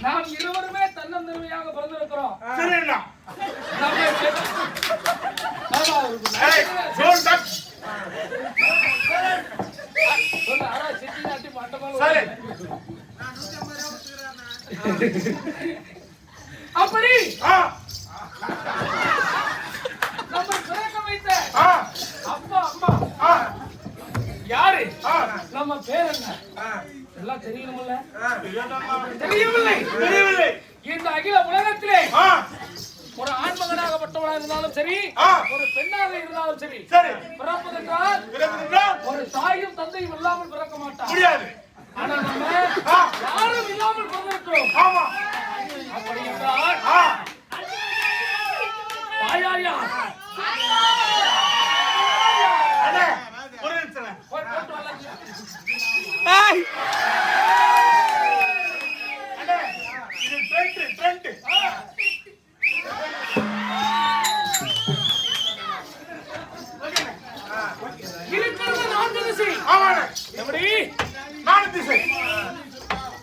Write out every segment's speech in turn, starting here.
நாம் இருவருமே தன்னந்தனிமையாக பிறந்திருக்கிறோம். அப்படி நம்ம பிறக்க வைத்த அப்பா அம்மா யாரு, நம்ம பேர் என்ன எல்லாம் தெரியணும்ல? தெரியவில்லை. இந்த அகில உலகத்திலே ஒரு ஆண்மகனாகப்பட்டவனாக இருந்தாலும் சரி, ஒரு பெண்ணாக இருந்தாலும் சரி, பிறப்பதென்றால் ஒரு தாயும் தந்தையும் இல்லாமல் பிறக்க மாட்டார். ஆனா நம்ம யாரும் இல்லாமல் பிறந்திருக்கிறோம். அப்படி என்றால் தாயார் யார்?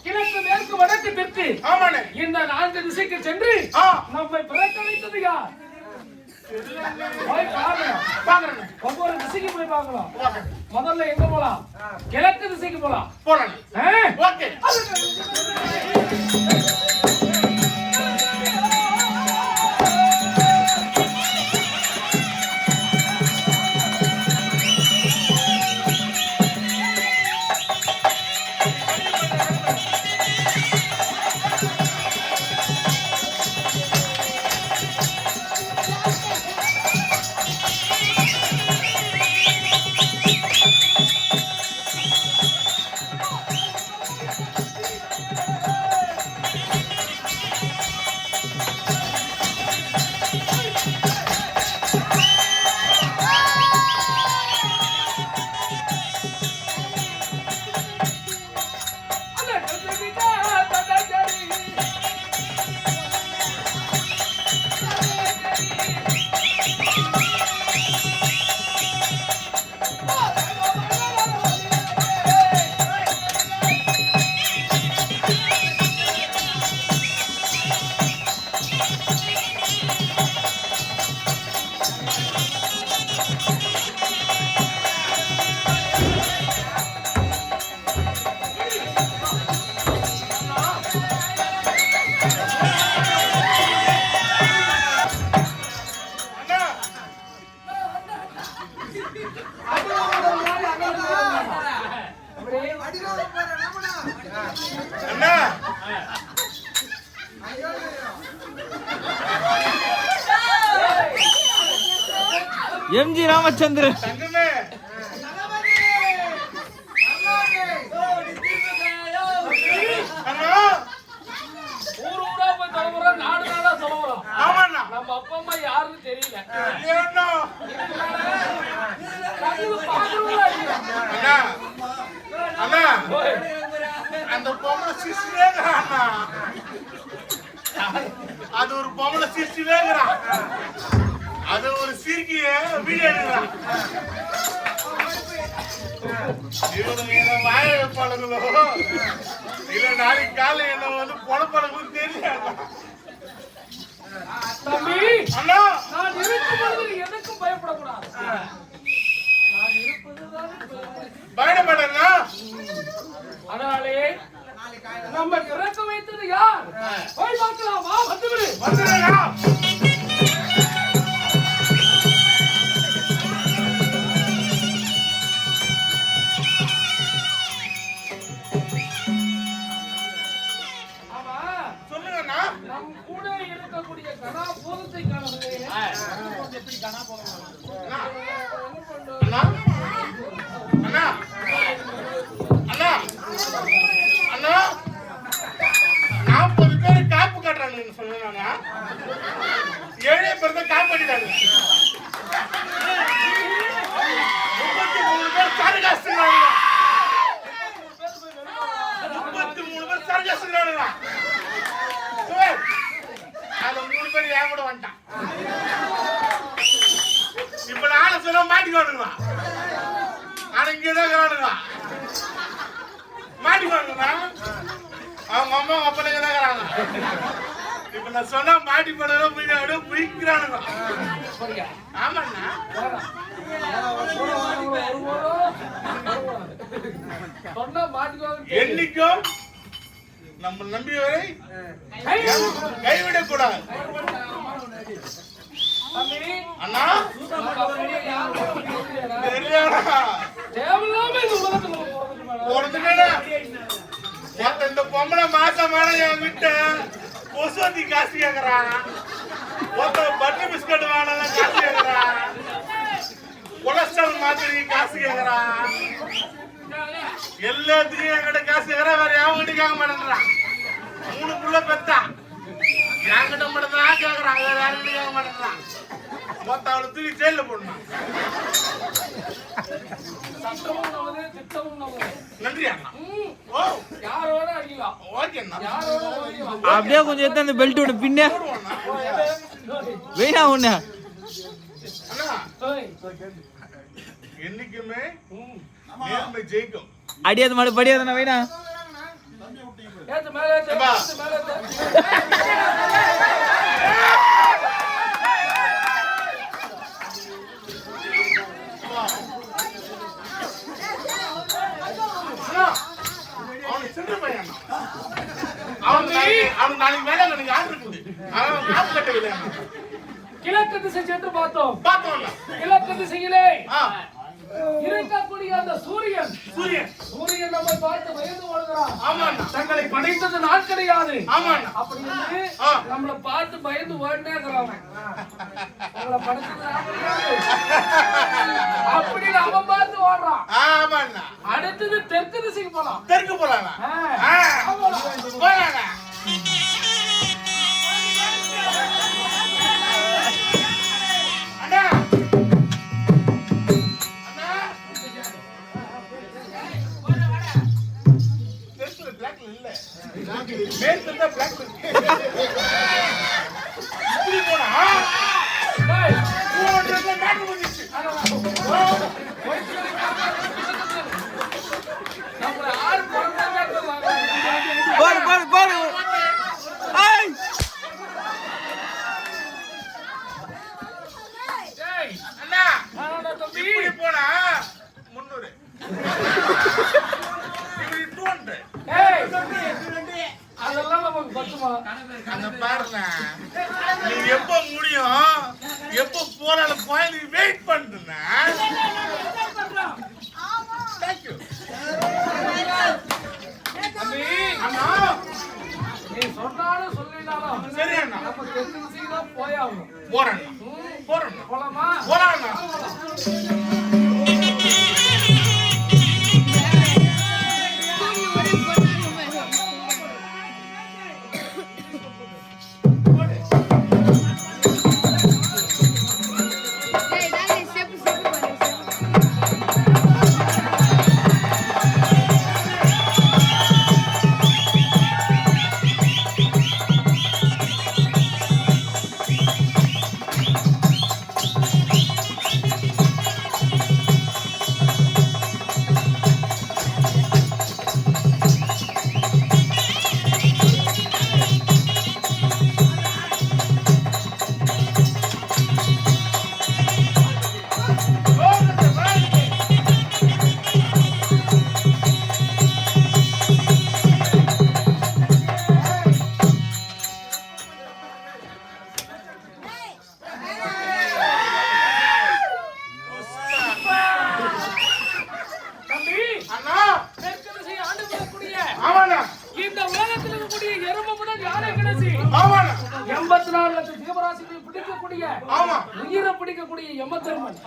கிழக்கு மேற்கு வடக்கு தெற்கு இந்த 4 திசைக்கு சென்று நம்மை பிறக்க வைத்தது யார்? ஒவ்வொரு திசைக்கு போய் பார்க்கலாம். முதல்ல எங்க போலாம்? கிழக்கு திசைக்கு போலாம். எம்ஜி ராமச்சந்திரன் தங்கமே ஊர் ஊரா போய் தொலைவுறோம், நாடு நாடா தொலைவுறோம். ஆமாண்ணா நம்ம அப்பா அம்மா யாருன்னு தெரியல. ஏன்னா கண்ணுல பாக்குறவங்களா இல்லையா? அண்ணா அண்ணா ஓய், அந்த பொம்பளை சிரிச்சுவேங்கிறான். அது ஒரு பொம்பளை சிரிச்சுவேங்கிறான். அது ஒரு சிரிக்கிய வீடியோ எடுக்கிறான். இவனுங்க என்ன வாய வைப்பாளுங்களோ இல்ல நாளைக்கு காலை என்ன வந்து பொழப்பாளுங்களும் தெரியாது. தம்பி, அண்ணா நான் இருக்கும் பொழுது நீ எதுக்கும் பயப்படக்கூடாது. நான் இருப்பதுதான் பயணப்படா. அதனாலே நம்ம இறக்க வைத்தது யார்? போய் பார்க்கலாம், வா, வந்துவிடு. வந்துடுறா. ஆமா, சொல்லுங்கண்ணா. நம் கூட இருக்கக்கூடிய கனா பூதத்தை காணவில்லை. எப்படி கனா போதும்? அண்ணா என்ன பண்றோம்? அண்ணா அண்ணா அண்ணா அண்ணா 40 பேர் காப்பு கட்டுறாங்கன்னு சொன்னாங்க. 7 பேர் தான் காப்பு கட்டிட்டாங்க. 33 பேர் சரகாசுறாங்க. 33 பேர் சரகாசுறாங்க. அதுல 3 பேர் ஏன் கூட வந்துட்டான். இப்ப நானும் சொல்ல மாட்டிக்கோணுங்களா? ஆனா இங்கதான் இருக்கிறானுங்களா? மாட்டிக்கோணுங்களா? அவங்க அம்மா அப்பனுங்க தான் இருக்கிறாங்க. இப்ப நான் சொன்னா மாட்டி போடுறத போய் அப்படியே புரிக்கிறானுங்க. ஆமாண்ணா. சொன்னா மாட்டிக்குவாங்க. என்னைக்கும் நம்ம நம்பியவரை கைவிடக்கூடாது. தம்பி, அண்ணா நம்ம அப்படியே யாரும் தெரியாதா? தேவையில்லாம இந்த உலகத்துல போறதுக்கு மேல. போறதுன்னா இந்த பொம்பளை மாசமான என் விட்ட கொசுவத்தி காசு கேக்குறான். பட்டர் பிஸ்கட் வாங்கினா காசு கேக்குறான். கொலஸ்ட்ரால் மாத்திரை காசு கேக்குறான். எல்லாத்துக்கும் என்கிட்ட காசு கேக்குறான். வேற எவங்கிட்ட கேட்க மாட்டேன்றான். 3 புள்ள பெத்தான். என்கிட்ட மட்டும் தான் கேக்குறான். வேற யாருக்கிட்ட கேட்க மாட்டேன்றான். மொத்தம் அவளை தூக்கி ஜெயில போடணும். சட்டமும் நமது, திட்டமும் நமது. நன்றி அண்ணா. ஓ யாரோட அடிக்கலாம், ஓகே அண்ணா. யாரோட ஓடிக்கலாம். அப்படியே கொஞ்சம் எடுத்து அந்த பெல்ட்டோட பின்ன போடுவோண்ணா. வெயினா ஒண்ணு அண்ணா ஓய், என்னைக்குமே நேர்மை ஜெயிக்கும். அடியாத மாடு படியாத வெயினா ஏத்து மேல ஏத்து, அப்பா. ஏத்து மேல ஏத்து. அண்ணா, அவனுக்கு சின்ன பையன் அண்ணா. அவனுக்கு நாளைக்கு வேலை எனக்கு ஆர்டர் இருக்குது. அவன் காப்பு கட்டவில்லை அண்ணா. கிழக்கு திசை சென்று பார்த்தோம். பார்த்தோம் அண்ணா. கிழக்கு திசையிலே ஆ, இருக்கக்கூடிய அந்த சூரியன் சூரியன் நம்மை பார்த்து பயந்து ஓடுகிறான். ஆமா அண்ணா. தங்களை படைத்தது நாள் கிடையாது. ஆமா அண்ணா. அப்படி வந்து ஆ. நம்மளை பார்த்து பயந்து ஓடினே இருக்கிறான். உங்களை படைத்தது நாள் கிடையாது அப்படின்னு அவன் பார்த்து ஓடுறான். ஆமா அண்ணா. அடுத்தது தெற்கு திசைக்கு போலாம். தெற்கு போலாங்க. போலாங்க. அண்ணா அண்ணா தெற்குல பிளாக்ல இல்ல. மேற்குல தான் பிளாக் இருக்கு. இப்படி போனா டேய், போறதுக்கு மேட் வந்துச்சு. நம்மளை ஆறு பிறந்தாங்க போடு போடு போடு ஏய் டேய், அண்ணா நானோட தம்பி. இப்படி போனா 300. இப்படி 200. ஏய், அதெல்லாம் நமக்கு பத்துமா? அங்க பாருங்க. நீ எப்ப முடியும் எப்ப போனாலும் போய் நீ வெயிட் பண்ணுங்க. Thank you. தம்பி, அண்ணா நீ சொன்னாலும் சொல்லினாலும் சரி அண்ணா. நம்ம தெற்கு திசைக்கு தான் போயாகணும். போறேன். போலாமா? போலாம்ண்ணா. இந்த உலகத்தில் இருக்கக்கூடிய எறும்பு முதல் யானை கடைசி 84 லட்சம் ஜீவராசிகளை பிடிக்கக்கூடிய உயிரை பிடிக்கக்கூடிய யமதர்மன்.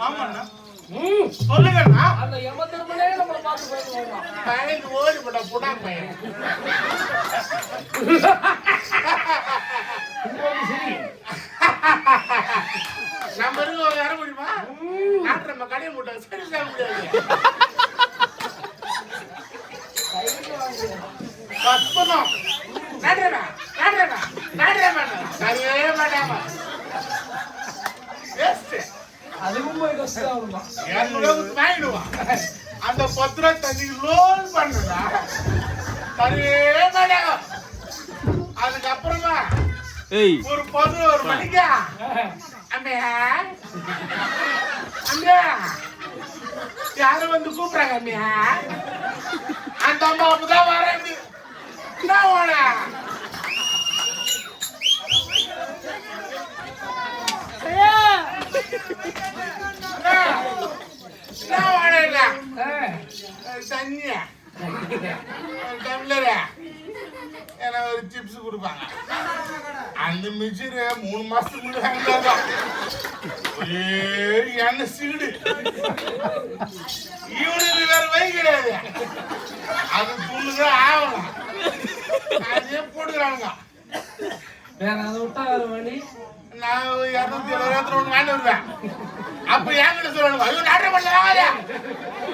சொல்லுங்கண்ணா. அந்த யமதர்மனே நம்மளை பார்த்து போயிடுவாங்க. பயந்து ஓடிப்பட்ட புடா பையன். நம்ம இருக்க வர முடியுமா? நாட்டு நம்ம கடையை போட்டா சரி செய்ய முடியாது. பஸ்பனம் நடுறா நடுறா நடுறா நடுவே மாட்டாமா. வேஸ்ட். அதுவும் போய் கஷ்டம் வருமா? 200 வாங்கிடுவான். அந்த 10 ரூபா தண்ணி லோன் பண்ணுடா. தருவே மாட்டாங்க. அதுக்கப்புறமா ஒரு 11 மணிக்கா அம்மே அம்மே யாரும் வந்து கூப்பிடுறாங்க அம்மே. அந்த அம்மா அப்பதான் வரேன். என்ன ஓட தண்ணியா டம்ளரா எனக்கு ஒரு சிப்ஸ் கொடுப்பாங்க. அந்த மிச்சர் 3 மாசத்துக்கு முன்னாடி ஒரே எண்ணெய் சீடு. இவனுக்கு வேற வை கிடையாது. அது துள்ளுதான் ஆகணும். அதே போட்டுக்கிறானுங்க. வேற அதை விட்டா வேற வழி. நான் 270 ஒன்று வாங்கி வருவேன். அப்ப என்கிட்ட சொல்லணும், ஐயோ டாக்டர் பண்ண வாங்க,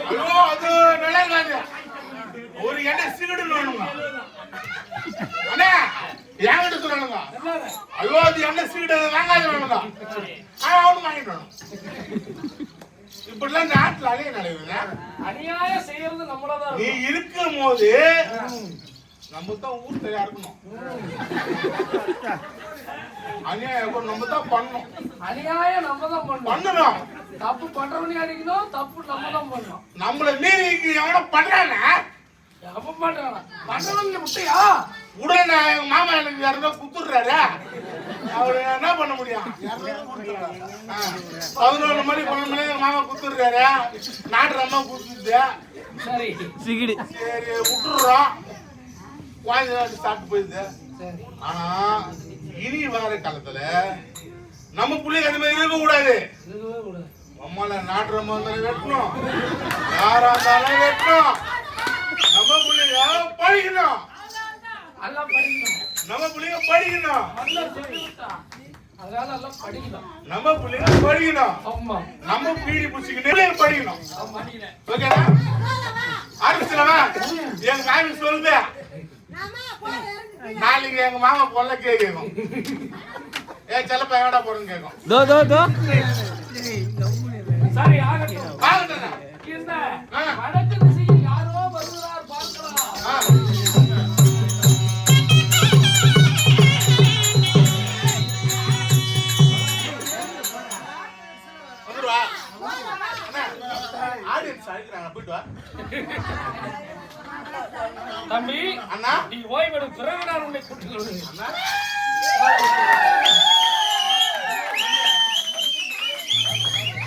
ஐயோ அது நல்லா இருக்காது, ஒரு எண்ணெய் சிகரெட் வேணுங்க அண்ணா. என்கிட்ட சொல்லணுங்க, ஐயோ அது எண்ணெய் சிகரெட் வாங்காது வேணுங்க. ஆனா அவனு வாங்கிட்டு வரணும். இப்படிலாம் நாட்டுல அலைய நடக்குதுங்க. அநியாயம் செய்யறது நம்மளதான். நீ இருக்கும் போது நம்ம தான் ஊர் தயாரா இருக்கணும். அநியாயம் நம்ம தான் பண்ணணும். அநியாயம் நம்ம தான் பண்ணணும். தப்பு பண்றவனையும் அடிக்கணும், தப்பு நம்ம தான் பண்ணணும். நம்மள மீறி எவனோ பண்றானே, எப்ப பண்றானா பண்றவங்க முட்டையா உடனே எங்க மாமா எனக்கு யாருன்னா குத்துடுறாரு. அவரு என்ன பண்ண முடியும்? 11 மணி 12 மணி எங்க மாமா குத்துடுறாரு. நாட்டு அம்மா குத்துது. சரி சிகிடி சரி விட்டுடுறோம். குழந்தை சாப்பிட்டு போயிடுது. ஆனா இனி வர காலத்துல நம்ம பிள்ளைங்க அந்த மாதிரி இருக்க கூடாது. அம்மால நாட்டு அம்மா இருந்தாலும் வெட்டணும், யாரா இருந்தாலும் வெட்டணும். நம்ம பிள்ளைங்க படிக்கணும், நம்ம பிள்ளைங்க படிக்கணும், நம்ம பிள்ளைங்க படிக்கணும், நம்ம பீடி புடிச்சுக்கிட்டு படிக்கணும். ஓகேடா? ஆரம்பிச்சிடலாமா? எங்க மாமி சொல்லுது, நாளைக்கு எங்க மாமா பொண்ண கேட்கும், ஏ செல்லப்பா எங்கடா போறேன்னு கேட்கும். தோ தோ தோ சரி ஆகட்டும். பாருங்க இந்த வடக்கு திசையில் யாரோ வருகிறார் பார்க்கலாம். வந்துருவா ஆடியன்ஸ் அழைக்கிறாங்க, போயிட்டு வா. தம்பி அண்ணா நீ ஓய்வெடு, பிறகு நான் உன்னை கூட்டுகிறேன்.